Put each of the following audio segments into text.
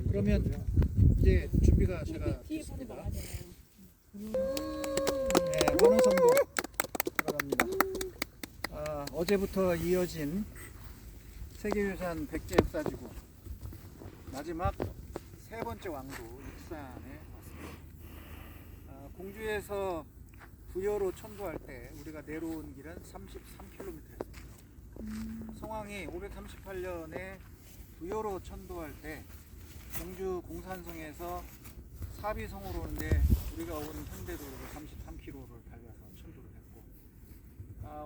그러면 이제 준비가 제가 됐습니다. 네, 어느 정도 들어갑니다. 어제부터 이어진 세계유산 백제 역사지구 마지막 세 번째 왕도 익산에 왔습니다. 공주에서 부여로 천도할 때 우리가 내려온 길은 33km였습니다. 성왕이 538년에 부여로 천도할 때 공주 공산성에서 사비성으로 오는데 우리가 온 현대도로로 33km를 달려서 천도를 했고,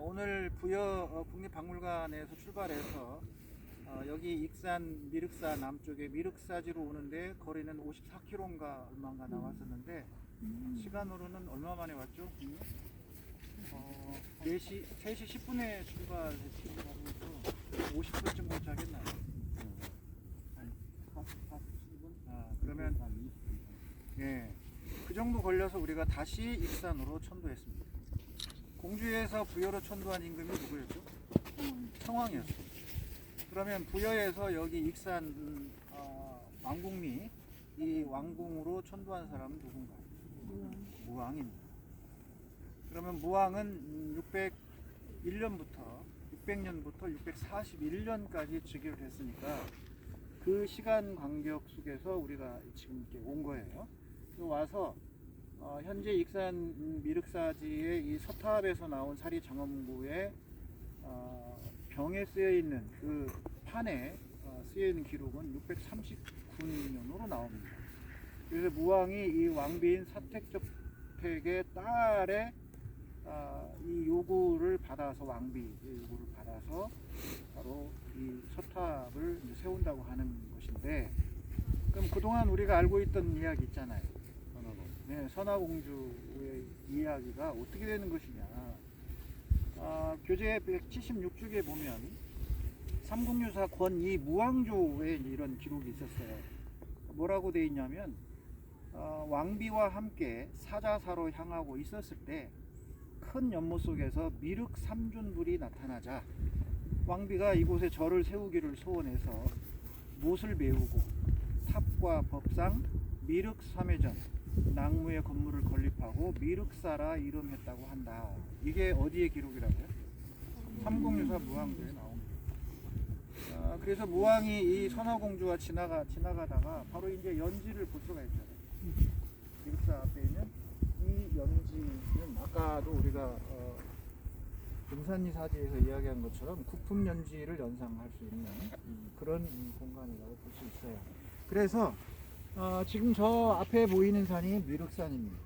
오늘 부여 국립박물관에서 출발해서 여기 익산 미륵사 남쪽에 미륵사지로 오는데 거리는 54km인가 얼마인가 나왔었는데 시간으로는 얼마 만에 왔죠? 3시 10분에 출발했지. 50분쯤 도착했나요? 그러면 예, 그 정도 걸려서 우리가 다시 익산으로 천도했습니다. 공주에서 부여로 천도한 임금이 누구였죠? 성왕이었어요. 그러면 부여에서 여기 익산 왕궁리 이 왕궁으로 천도한 사람은 누군가요? 무왕입니다. 그러면 무왕은 600년부터 641년까지 즉위를 했으니까 그 시간 간격 속에서 우리가 지금 이렇게 온 거예요. 와서 현재 익산 미륵사지의 이 서탑에서 나온 사리 장엄구에 병에 쓰여 있는 그 판에 쓰여 있는 기록은 639년으로 나옵니다. 그래서 무왕이 이 왕비인 사택접택의 딸의 이 요구를 받아서 왕비의 요구를 받아서 바로 이 서탑을 이제 세운다고 하는 것인데, 그럼 그동안 우리가 알고 있던 이야기 있잖아요. 네, 선화공주의 이야기가 어떻게 되는 것이냐. 교재 176쪽에 보면 삼국유사 권이 무왕조에 이런 기록이 있었어요. 뭐라고 되어 있냐면 왕비와 함께 사자사로 향하고 있었을 때 큰 연못 속에서 미륵 삼준불이 나타나자 왕비가 이곳에 절을 세우기를 소원해서 못을 메우고 탑과 법상 미륵 삼회전 낭무의 건물을 건립하고 미륵사라 이름했다고 한다. 이게 어디의 기록이라고요? 삼국유사 무왕조에 나옵니다. 그래서 무왕이 이 선화공주와 지나가다가 바로 이제 연지를 볼 수가 있잖아요. 미륵사 앞에 있는 이 연지는 아까도 우리가 금산리 사지에서 이야기한 것처럼 국품 연지를 연상할 수 있는 그런 공간이라고 볼 수 있어요. 그래서 지금 저 앞에 보이는 산이 미륵산입니다.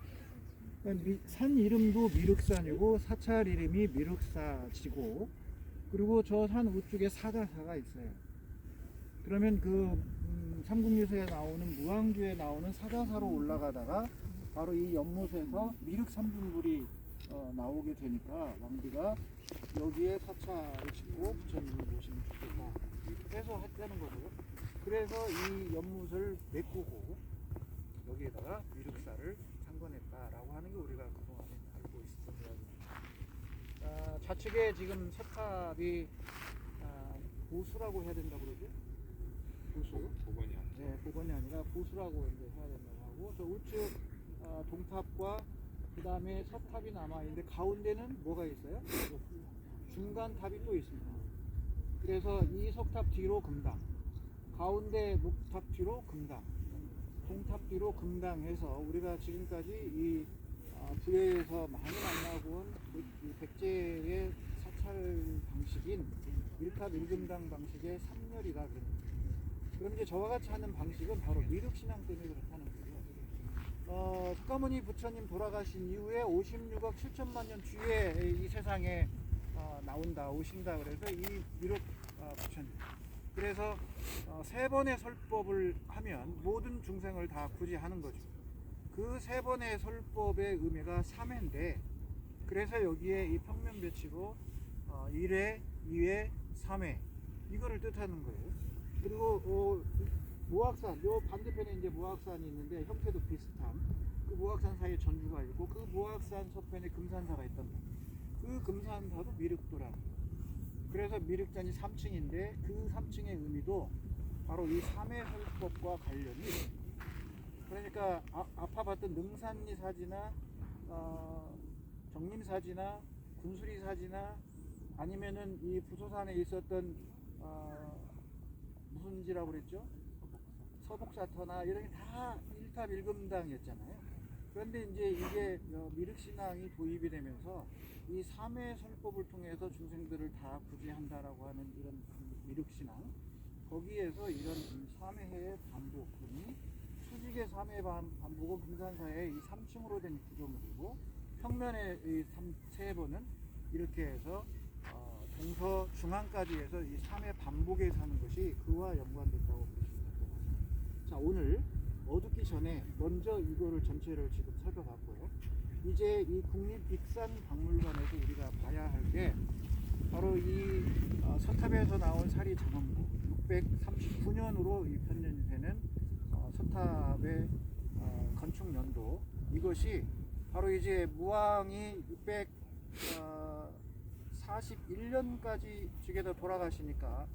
산 이름도 미륵산이고 사찰 이름이 미륵사지고, 그리고 저 산 우측에 사자사가 있어요. 그러면 그 삼국유사에 나오는 무왕조에 나오는 사자사로 올라가다가 바로 이 연못에서 미륵 삼준불이 나오게 되니까 왕비가 여기에 사찰을 짓고 부처님을 모시면 좋겠다 이렇게 해서 했다는 거고요. 그래서 이 연못을 메꾸고 여기에다가 미륵사를 창건했다라고 하는 게 우리가 그동안에 알고 있었던 이야기입니다. 좌측에 지금 서탑이 보수라고 해야 된다고 그러죠? 보수? 복원이 아니라. 네, 복원이 아니라 보수라고 이제 해야 된다고 하고, 저 우측 동탑과 그 다음에 서탑이 남아있는데 가운데는 뭐가 있어요? 중간 탑이 또 있습니다. 그래서 이 석탑 뒤로 금당, 가운데 목탑 뒤로 금당, 동탑 뒤로 금당 해서 우리가 지금까지 이 부여에서 많이 만나본 이 백제의 사찰 방식인 일탑 일금당 방식의 3열이라 그럽니다. 그럼 이제 저와 같이 하는 방식은 바로 미륵신앙 때문에 그렇다는 거예요. 석가모니 부처님 돌아가신 이후에 56억 7천만 년 뒤에 이 세상에 오신다 그래서 이 미륵 부처님, 그래서 세 번의 설법을 하면 모든 중생을 다 구제하는 거죠. 그 세 번의 설법의 의미가 3회인데, 그래서 여기에 이 평면 배치로 1회, 2회, 3회 이거를 뜻하는 거예요. 그리고 모악산, 요 반대편에 이제 모악산이 있는데 형태도 비슷한 그 모악산 사이에 전주가 있고, 그 모악산 서편에 금산사가 있단 말이에요. 그 금산사도 미륵도라. 그래서 미륵전이 3층인데 그 3층의 의미도 바로 이 삼해설법과 관련이 있습니다. 그러니까 아까 봤던 능산리 사지나 정림사지나 군수리사지나 아니면은 이 부소산에 있었던 무슨 지라고 그랬죠? 서복사터나 이런 게 다 일탑일금당이었잖아요. 그런데 이제 이게 미륵신앙이 도입이 되면서 이 삼해설법을 통해서 중생들을 다 구제한다라고 하는 이런 미륵신앙, 거기에서 이런 삼해의 반복음이 수직의 삼해 반복은 금산사의 이 3층으로 된 구조물이고, 평면의 이 세 번은 이렇게 해서 동서 중앙까지 해서 이 3회 반복에 사는 것이 그와 연관됐다고 보시면 될 것 같습니다. 자, 오늘 어둡기 전에 먼저 이거를 전체를 지금 살펴봤고요. 이제 이 국립익산박물관에서 우리가 봐야 할 게 바로 이 서탑에서 나온 사리 장엄구 639년으로 이 편년되는 서탑의 건축 연도, 이것이 바로 이제 무왕이 641년까지 즉에다 돌아가시니까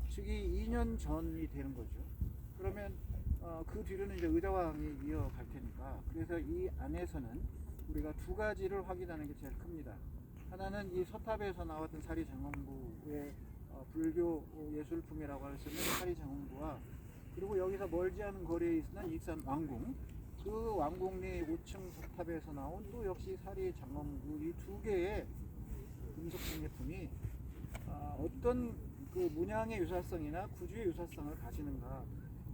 즉이 2년 전이 되는 거죠. 그러면 그 뒤로는 이제 의자왕이 이어갈 테니까, 그래서 이 안에서는 우리가 두 가지를 확인하는 게 제일 큽니다. 하나는 이 서탑에서 나왔던 사리 장엄구의 불교 예술품이라고 할 수 있는 사리 장엄구와, 그리고 여기서 멀지 않은 거리에 있는 익산 왕궁, 그 왕궁리 5층 석탑에서 나온 또 역시 사리 장엄구, 이 두 개의 금속 생제품이 어떤 그 문양의 유사성이나 구주의 유사성을 가지는가,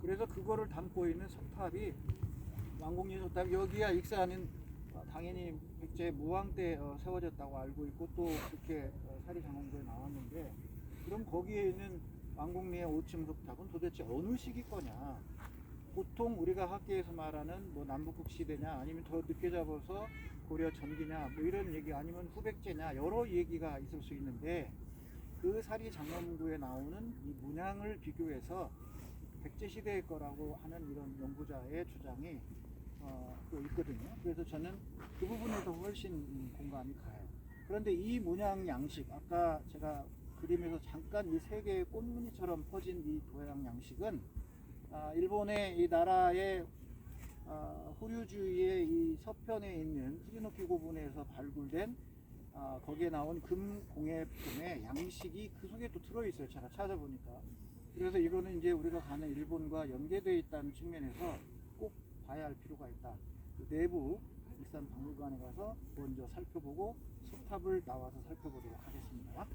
그래서 그거를 담고 있는 석탑이 왕궁리 석탑, 여기야 익산은 당연히 백제 무왕 때 세워졌다고 알고 있고 또 그렇게 사리 장엄구에 나왔는데, 그럼 거기에 있는 왕궁리의 5층 석탑은 도대체 어느 시기 거냐? 보통 우리가 학계에서 말하는 뭐 남북국 시대냐, 아니면 더 늦게 잡아서 고려 전기냐, 뭐 이런 얘기, 아니면 후백제냐, 여러 얘기가 있을 수 있는데, 그 사리 장엄구에 나오는 이 문양을 비교해서 백제 시대의 거라고 하는 이런 연구자의 주장이 또 있거든요. 그래서 저는 그 부분에서 훨씬 공감이 가요. 그런데 이 문양 양식, 아까 제가 그림에서 잠깐 이 세 개의 꽃무늬처럼 퍼진 이 도양 양식은 일본의 이 나라의 후류주의 이 서편에 있는 후리노키 고분에서 발굴된 거기에 나온 금공예품의 양식이 그 속에 또 들어있어요. 제가 찾아보니까. 그래서 이거는 이제 우리가 가는 일본과 연계되어 있다는 측면에서 꼭 봐야 할 필요가 있다. 그 내부 익산 박물관에 가서 먼저 살펴보고 석탑을 나와서 살펴보도록 하겠습니다.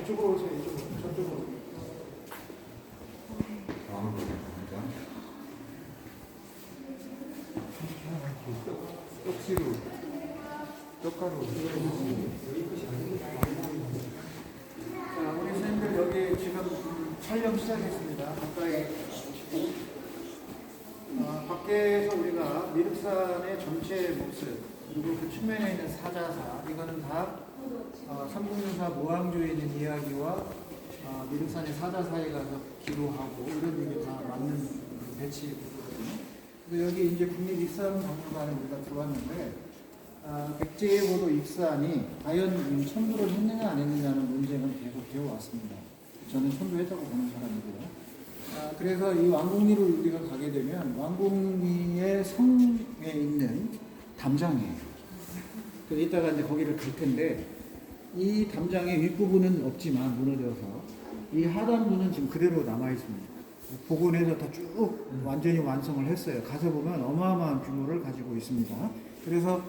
이쪽으로 오세요. 이쪽으로. 저쪽으로. 떡시루, 떡가루. 자, 우리 선생님들 여기 지금 촬영 시작했습니다. 가까이 오시고. 밖에서 우리가 미륵산의 전체 모습, 그리고 그 측면에 있는 사자사, 이거는 다 삼국유사 무왕조에 있는 이야기와 미륵산의 사자사에 가서 기도하고 이런 얘기 다 맞는 배치거든요. 그래서 여기 이제 국립익산박물관에 우리가 들어왔는데, 백제보도 익산이 과연 천도를 했느냐 안 했느냐는 논쟁은 계속 되어 왔습니다. 저는 천도했다고 보는 사람이고요. 그래서 이 왕궁리를 우리가 가게 되면 왕궁리의 성에 있는 담장이에요. 그래서 이따가 이제 거기를 갈 텐데, 이 담장의 윗부분은 없지만 무너져서 이 하단부는 지금 그대로 남아 있습니다. 복원해서 다 쭉 완전히 완성을 했어요. 가서 보면 어마어마한 규모를 가지고 있습니다. 그래서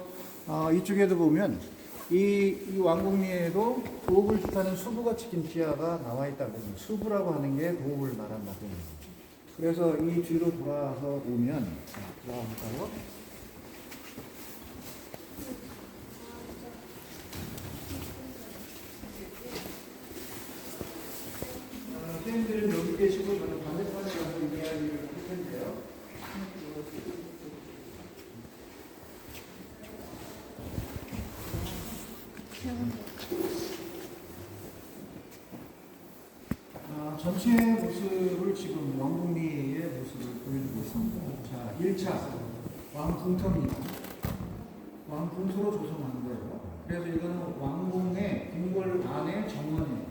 이쪽에도 보면 이 왕궁리에도 도읍을 뜻하는 수부가 찍힌 지하가 나와 있다고 합니다. 수부라고 하는 게 도읍을 말한다고 합니다. 그래서 이 뒤로 돌아서 오면, 들어가 볼까요? 선생님들은 여기 계시고 저는 반대편에 가서 이야기를 할 텐데요. 전체 모습을 지금 왕궁리의 모습을 보여주고 있습니다. 자, 1차 왕궁터입니다. 왕궁토로 조성한 거예요. 그래서 이거는 왕궁의 궁궐 안에 정원이에요.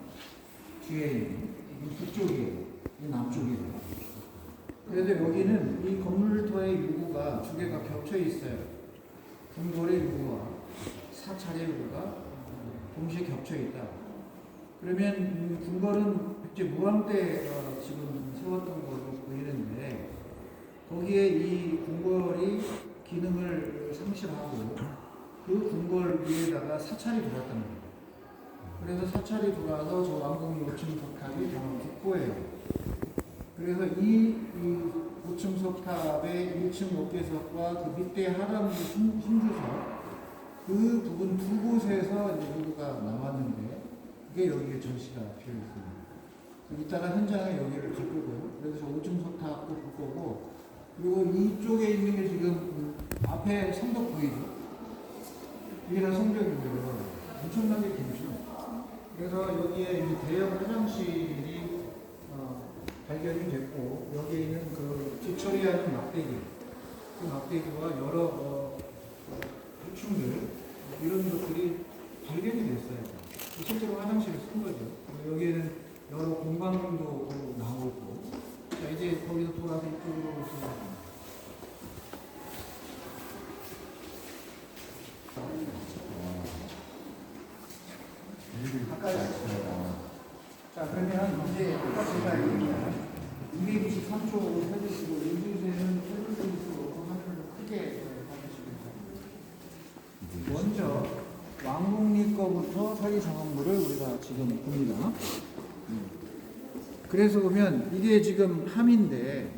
뒤에 있는 북쪽이에요. 이 남쪽이에요. 그래서 여기는 이 건물터의 유구가 두 개가 겹쳐 있어요. 궁궐의 유구와 사찰의 유구가 동시에 겹쳐 있다. 그러면 궁궐은 백제 무왕 때 지금 세웠던 걸로 보이는데 거기에 이 궁궐이 기능을 상실하고 그 궁궐 위에다가 사찰이 들어왔단 말이에요. 그래서 사찰이 들어와서 저 왕궁 5층 석탑이 바로 국보예요. 그래서 이 5층 석탑의 1층 어깨석과 그 밑에 하단부 신주석 그 부분 두 곳에서 이제 유구가 나왔는데 그게 여기에 전시가 되어 있습니다. 이따가 현장에 여기를 갈 거고요. 그래서 5층 석탑도 볼 거고 그리고 이쪽에 있는 게 지금 앞에 성벽 보이죠? 이게 다 성벽인데요. 엄청나게 길죠. 그래서 여기에 이 대형 화장실이 발견이 됐고 여기에 있는 그 뒤처리하는 막대기 그 막대기와 여러 유충들 이런 것들이 발견이 됐어요. 실제로 화장실을 쓴 거죠. 여기에는 여러 공방도 나오고 자 이제 거기서 돌아서 이쪽으로 오시면 자 그러면 이제 아까 제가 얘기한 293초 해주시고 인주세는 해주시고 화면을 크게 봐주시겠습니다. 먼저 왕궁리 거부터 사리 정원물을 우리가 지금 봅니다. 그래서 보면 이게 지금 함인데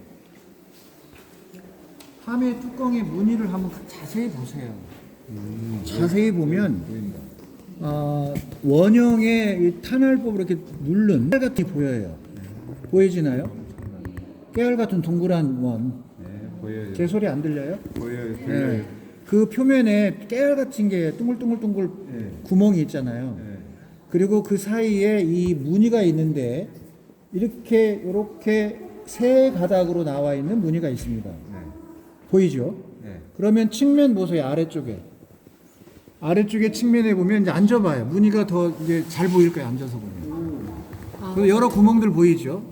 함의 뚜껑의 무늬를 한번 자세히 보세요. 자세히 보면 원형의 이 탄알법으로 이렇게 누른 깨알 같이 보여요. 보이시나요? 깨알 같은 동그란 원. 네, 보여요. 제 소리 안 들려요? 보여요. 들려요. 네. 그 표면에 깨알 같은 게 둥글둥글둥글 네. 구멍이 있잖아요. 네. 그리고 그 사이에 이 무늬가 있는데 이렇게 세 가닥으로 나와 있는 무늬가 있습니다. 네. 보이죠? 네. 그러면 측면 보세요. 아래쪽에 측면에 보면 이제 앉아봐요. 무늬가 더 이제 잘 보일 거예요. 앉아서 보면. 그리고 여러 구멍들 보이죠?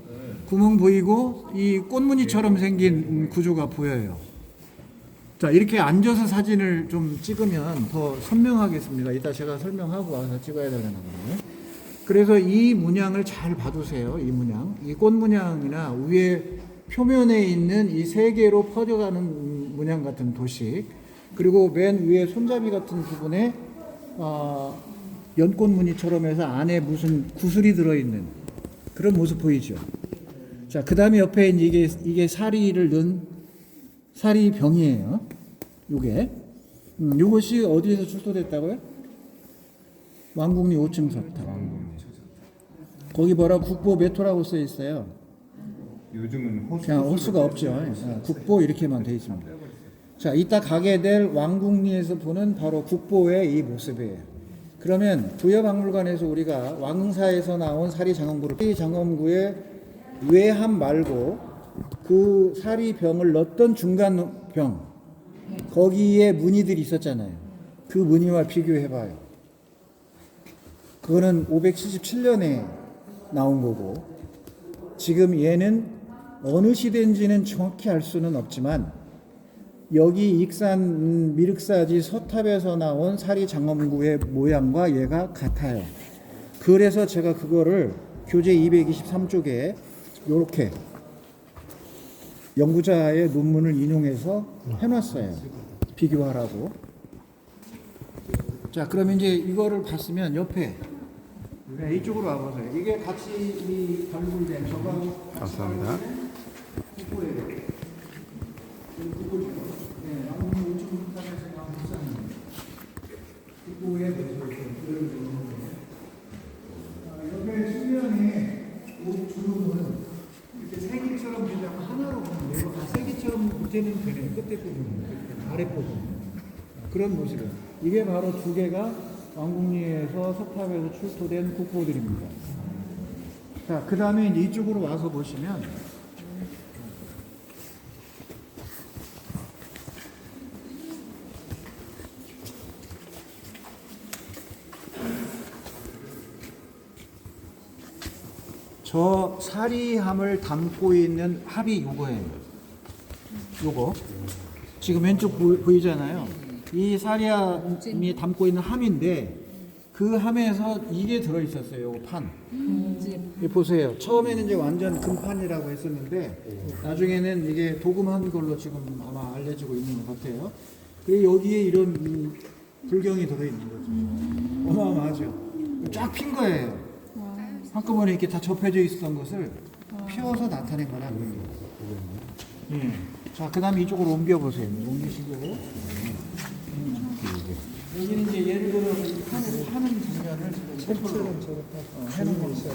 구멍 보이고 이 꽃무늬처럼 생긴 구조가 보여요. 자, 이렇게 앉아서 사진을 좀 찍으면 더 선명하겠습니다. 이따 제가 설명하고 와서 찍어야 되는 거거든요. 그래서 이 문양을 잘 봐두세요. 이 문양. 이 꽃 문양이나 위에 표면에 있는 이 세 개로 퍼져가는 문양 같은 도식. 그리고 맨 위에 손잡이 같은 부분에 연꽃 무늬처럼 해서 안에 무슨 구슬이 들어있는 그런 모습 보이죠. 자, 그 다음에 옆에 이게 사리를 넣은 사리병이에요. 요게. 요것이 어디에서 출토됐다고요? 왕궁리 5층 석탑. 거기 뭐라 국보 메토라고 써 있어요. 요즘은 그냥 호수가 없죠. 국보 이렇게만 돼 있습니다. 자, 이따 가게 될 왕궁리에서 보는 바로 국보의 이 모습이에요. 그러면 부여박물관에서 우리가 왕사에서 나온 사리장엄구를 사리장엄구의 외함 말고 그 사리병을 넣었던 중간 병 거기에 무늬들이 있었잖아요. 그 무늬와 비교해봐요. 그거는 577년에 나온 거고 지금 얘는 어느 시대인지는 정확히 알 수는 없지만 여기 익산 미륵사지 서탑에서 나온 사리장엄구의 모양과 얘가 같아요. 그래서 제가 그거를 교재 223쪽에 이렇게 연구자의 논문을 인용해서 해놨어요. 비교하라고. 자, 그러면 이제 이거를 봤으면 옆에 이쪽으로 와보세요. 이게 같이 이 발굴된 저거하고 감사합니다. 국보예요. 국보에 옆에 수면에 옷 주름은 이렇게 세기처럼 되려면 하나로 보면 되고 다 세기처럼 이제는 되네요. 끝에 부분, 아랫부분 그런 모습이에요. 이게 바로 두 개가 왕궁리에서 석탑에서 출토된 국보들입니다. 자, 그 다음에 이제 이쪽으로 와서 보시면 저 사리함을 담고 있는 합이 요거예요. 요거. 지금 왼쪽 보이잖아요. 이 사리함이 담고 있는 함인데 그 함에서 이게 들어있었어요. 요거 판. 이 보세요. 처음에는 이제 완전 금판이라고 했었는데 나중에는 이게 도금한 걸로 지금 아마 알려지고 있는 것 같아요. 그리고 여기에 이런 불경이 들어있는 거죠. 어마어마하죠. 쫙 핀 거예요. 한꺼번에 이렇게 다 접혀져 있었던 것을 피워서 나타낸 거나 그런 거. 예. 자, 그 다음에 이쪽으로 옮겨보세요. 옮기시고. 여기는 이제 예를 들어 파는 장면을 샘플로 해놓은 겁니다.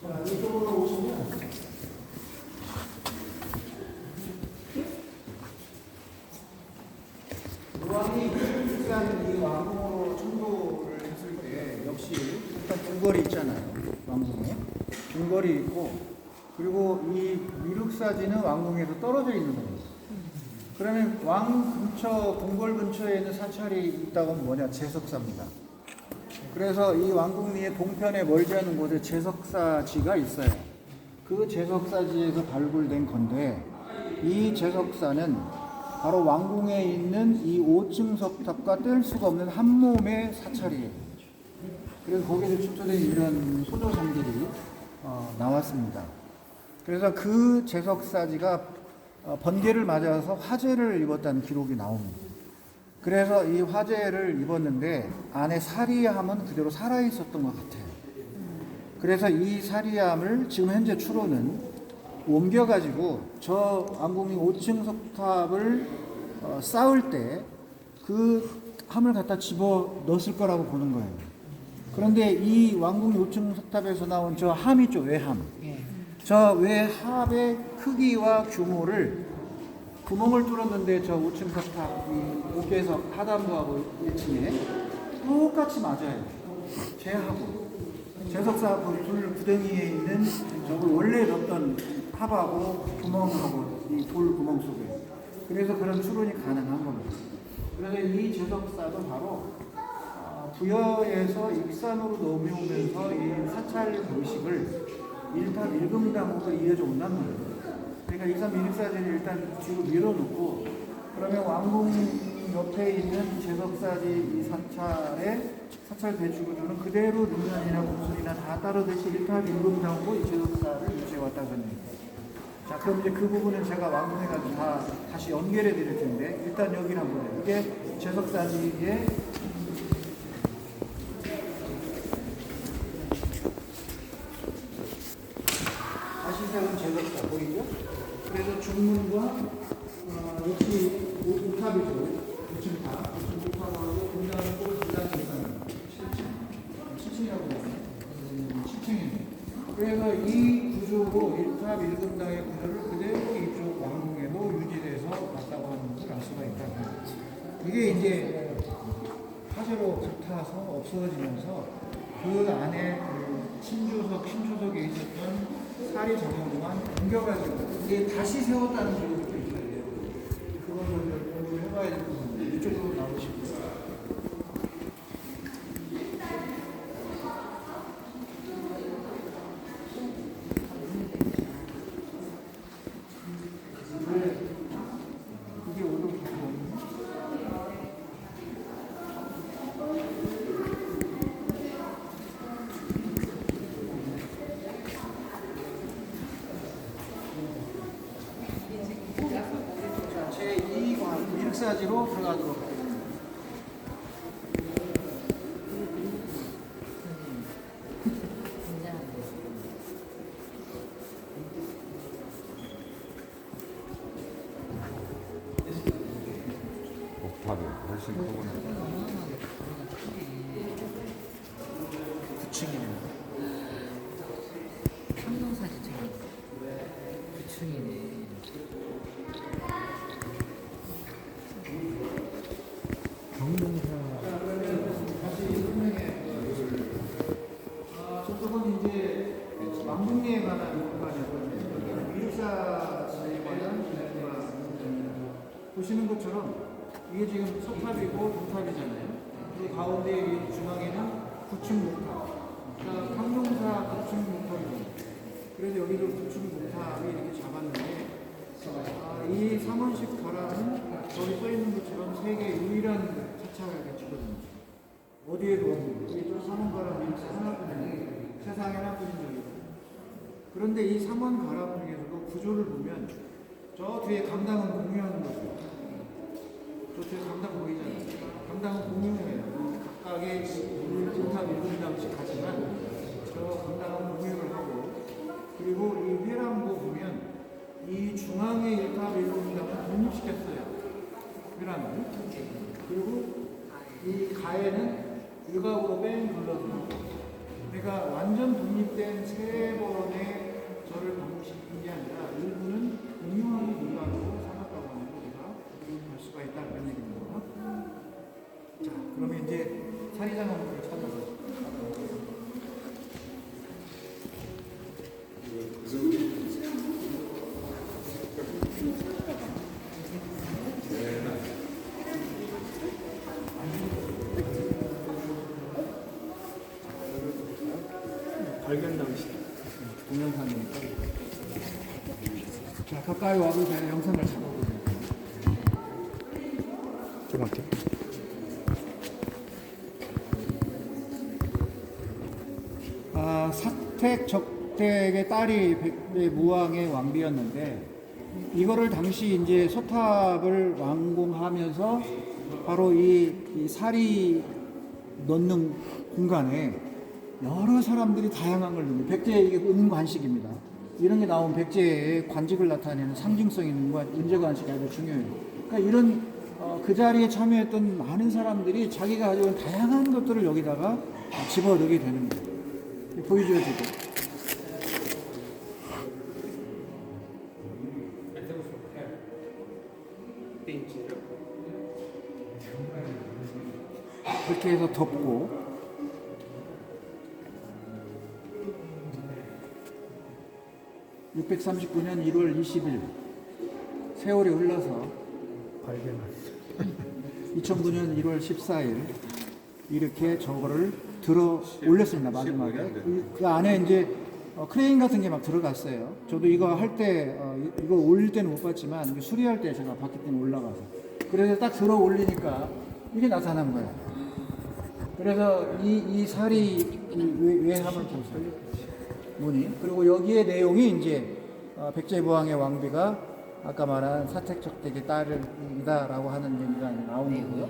자, 이쪽으로 오시면 왕이 일단 이 왕궁으로 청도를 했을 때 역시 일단 궁궐이 있잖아요. 왕궁에 궁궐이 있고 그리고 이 미륵사지는 왕궁에서 떨어져 있는 거예요. 그러면 왕 근처 궁궐 근처에 있는 사찰이 있다고 하면 뭐냐? 제석사입니다. 그래서 이 왕궁리의 동편에 멀지 않은 곳에 제석사지가 있어요. 그 제석사지에서 발굴된 건데 이 제석사는 바로 왕궁에 있는 이 5층 석탑과 뗄 수가 없는 한 몸의 사찰이에요. 그래서 거기서 축소된 이런 소조상들이 나왔습니다. 그래서 그 제석사지가 번개를 맞아서 화재를 입었다는 기록이 나옵니다. 그래서 이 화재를 입었는데 안에 사리함은 그대로 살아있었던 것 같아요. 그래서 이 사리함을 지금 현재 추로는 옮겨가지고 저 왕궁이 5층 석탑을 쌓을 때 그 함을 갖다 집어 넣었을 거라고 보는 거예요. 그런데 이 왕궁 5층 석탑에서 나온 저 함 있죠, 외함. 저 외함의 크기와 규모를 구멍을 뚫었는데 저 5층 석탑 이 옥에서 하단부하고 1층에 똑같이 맞아요. 제하고 제석사 불 구덩이에 있는 저걸 원래 넣었던 합하고 구멍하고 이 돌 구멍 속에 그래서 그런 추론이 가능한 겁니다. 그래서 이 제석사도 바로 부여에서 익산으로 넘어오면서 이 사찰 의식을 일탑 일금당으로 이어져 온단 말이에요. 그러니까 익산 미륵사지를 일단 뒤로 밀어놓고 그러면 왕궁 옆에 있는 제석사지 이 사찰 배추구조는 그대로 능선이나 공순이나 다 따르듯이 일탑 일금당으로 이 제석사를 유지해왔다는 얘기예요. 자, 그럼 이제 그 부분은 제가 왕궁에 가서 다시 연결해 드릴 텐데 일단 여기를 한번 보세요. 이게 제석사지의 다시 세운 제석사 보이죠? 그래서 중문과 역시 옥탑이죠. 5층탑, 5층 옥탑하고 공장하고 공장이 있습니다. 7층이라고 하네요. 7층이네요. 그래서 이 구조로 1탑 1금당의 구조를 그대로 이쪽 왕궁에도 유지돼서 왔다고 하는 것을 알 수가 있다. 이게 이제 화재로 불타서 없어지면서 그 안에 신주석에 있었던 사리 정형만 옮겨가지고 이게 다시 세웠다는 기록도 있어요. 그걸 공부를 해봐야 될 것 같아요. 이쪽으로 나오시고. 이게 오늘 제2관 미륵사지로 들어가도록 하겠습니다. 옥탑이 훨씬 크구나. 9층이네요. 평동사지처럼 9층이네. 다시 설명해. 조금 이쪽은 이제 왕궁리에 관한 공간이었는데 여기는 미르사에 관한 공간입니다. 보시는 것처럼 이게 지금 석탑이고 동탑이잖아요. 그 가운데 이 중앙에는 구층 목탑, 그러니까 황룡사 구층 목탑입니다. 그래서 여기도 구층 목탑이 이렇게 잡았는데 이 삼원식 가라는 저기 써 있는 것처럼 세계 유일한 차차가 되거든요. 어디에도 없는 이게 저 삼원가람 민사 하나뿐이에요. 세상에 하나뿐인 적이에요. 그런데 이 삼원가람 중에서도 구조를 보면 저 뒤에 감당은 공유하는 거죠. 저 뒤에 감당 보이잖아요. 감당은 공유해요. 각각의 진탑 1분당씩 하지만 저 감당은 공유를 하고, 그리고 이 회람도 보면 이 중앙의 1탑 1분당은 독립시켰어요. 회람을. 그리고 이 가에는 일각으로 뺑 둘러서, 그러니까 완전 독립된 세 번의 절을 방문시킨 게 아니라 일부는 공유하는 공간으로 삼았다고 하는 거 우리가 볼 수가 있다, 그런 얘기입니다. 자, 그러면 이제 사리장 원문을 찾아서 발견 당시 동영상이니까. 자, 가까이 와도 제가 영상을 잡아보세요. 좀 할게. 사택 적택의 딸이 백제무왕의 왕비였는데, 이거를 당시 이제 소탑을 완공하면서 바로 이 살이 넣는 공간에 여러 사람들이 다양한 걸 넣는, 백제의 이게 은관식입니다. 이런 게 나오면 백제의 관직을 나타내는 상징성 있는 은제관식이 아주 중요해요. 그러니까 이런 그 자리에 참여했던 많은 사람들이 자기가 가지고 있는 다양한 것들을 여기다가 집어넣게 되는 거예요. 보여줘요, 지금. 그렇게 해서 덮고, (639년 1월 20일) 세월이 흘러서 2009년 1월 14일 이렇게 저거를 들어 올렸습니다. 마지막에 그 안에 이제 크레인 같은 게 막 들어갔어요. 저도 이거 할 때 이거 올릴 때는 못 봤지만 수리할 때 제가 봤기 때문에 올라가서, 그래서 딱 들어 올리니까 이게 나타난 거예요. 그래서 이 살이 외함을 보세요. 문이. 그리고 여기에 내용이 이제 백제무왕의 왕비가 아까 말한 사택적택의 딸이다라고 하는 얘기가 나온 거고요.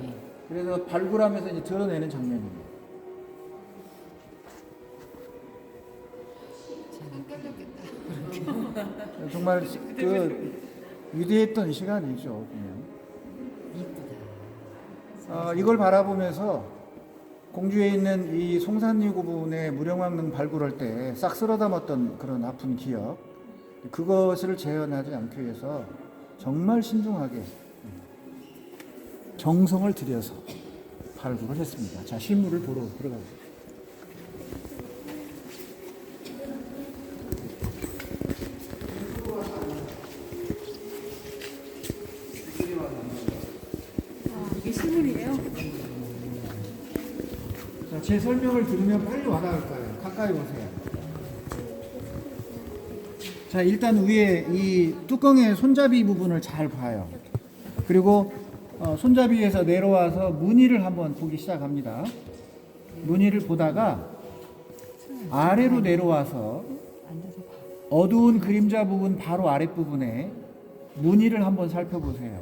그래서 발굴하면서 이제 드러내는 장면입니다. 정말 그 위대했던 시간이죠. 이걸 바라보면서 공주에 있는 이 송산리 구분의 무령왕릉 발굴할 때 싹 쓸어 담았던 그런 아픈 기억, 그것을 재현하지 않기 위해서 정말 신중하게 정성을 들여서 발굴을 했습니다. 자, 실물을 보러 들어가겠습니다. 이게 실물이에요? 자, 제 설명을 들으면 빨리 와닿을 거예요. 가까이 오세요. 자, 일단 위에 이 뚜껑의 손잡이 부분을 잘 봐요. 그리고 손잡이에서 내려와서 무늬를 한번 보기 시작합니다. 무늬를 보다가 아래로 내려와서 어두운 그림자 부분 바로 아랫부분에 무늬를 한번 살펴보세요.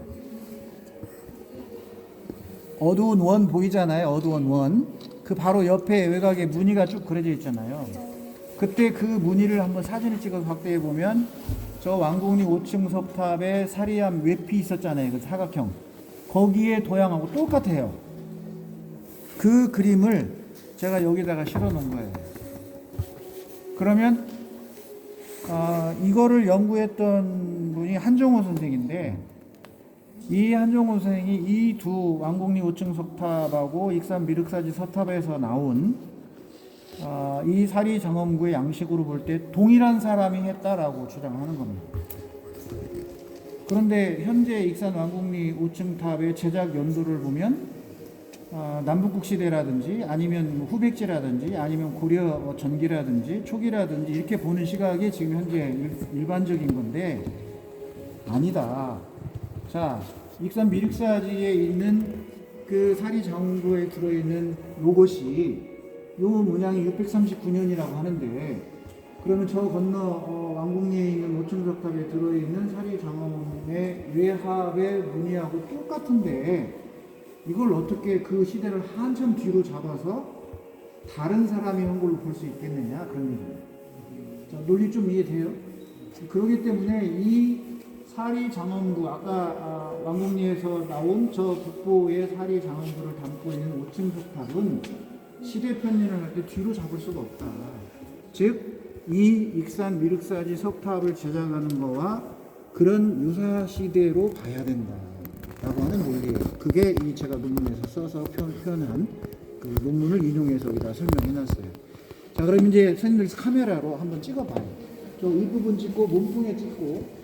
어두운 원 보이잖아요. 어두운 원. 그 바로 옆에 외곽에 무늬가 쭉 그려져 있잖아요. 그때 그 무늬를 한번 사진을 찍어서 확대해 보면 저 왕궁리 5층 석탑에 사리암 외피 있었잖아요. 그 사각형. 거기에 도양하고 똑같아요. 그 그림을 제가 여기다가 실어 놓은 거예요. 그러면 이거를 연구했던 분이 한종호 선생인데, 이 한종호 선생이 이 두 왕궁리 5층 석탑하고 익산 미륵사지 서탑에서 나온 이 사리 장엄구의 양식으로 볼 때 동일한 사람이 했다라고 주장하는 겁니다. 그런데 현재 익산 왕궁리 5층 탑의 제작 연도를 보면 남북국 시대라든지 아니면 뭐 후백제라든지 아니면 고려 전기라든지 초기라든지 이렇게 보는 시각이 지금 현재 일반적인 건데 아니다. 자, 익산 미륵사지에 있는 그 사리 장엄구에 들어있는 로봇이 요 문양이 639년이라고 하는데 그러면 저 건너 왕궁리에 있는 5층 석탑에 들어있는 사리 장엄의 외합의 무늬하고 똑같은데 이걸 어떻게 그 시대를 한참 뒤로 잡아서 다른 사람이 한 걸로 볼 수 있겠느냐 그런 얘기입니다. 자, 논리 좀 이해돼요? 그렇기 때문에 이 사리 장엄구 아까 왕궁리에서 나온 저 북부의 사리 장엄구를 담고 있는 5층 석탑은 시대 편년을 할 때 뒤로 잡을 수가 없다. 즉 이 익산 미륵사지 석탑을 제작하는 거와 그런 유사 시대로 봐야 된다라고 하는 논리예요. 그게 이 제가 논문에서 써서 표현한 그 논문을 인용해서 여기다 설명해놨어요. 자, 그럼 이제 선생님들 카메라로 한번 찍어봐요. 저 윗부분 찍고 몸통에 찍고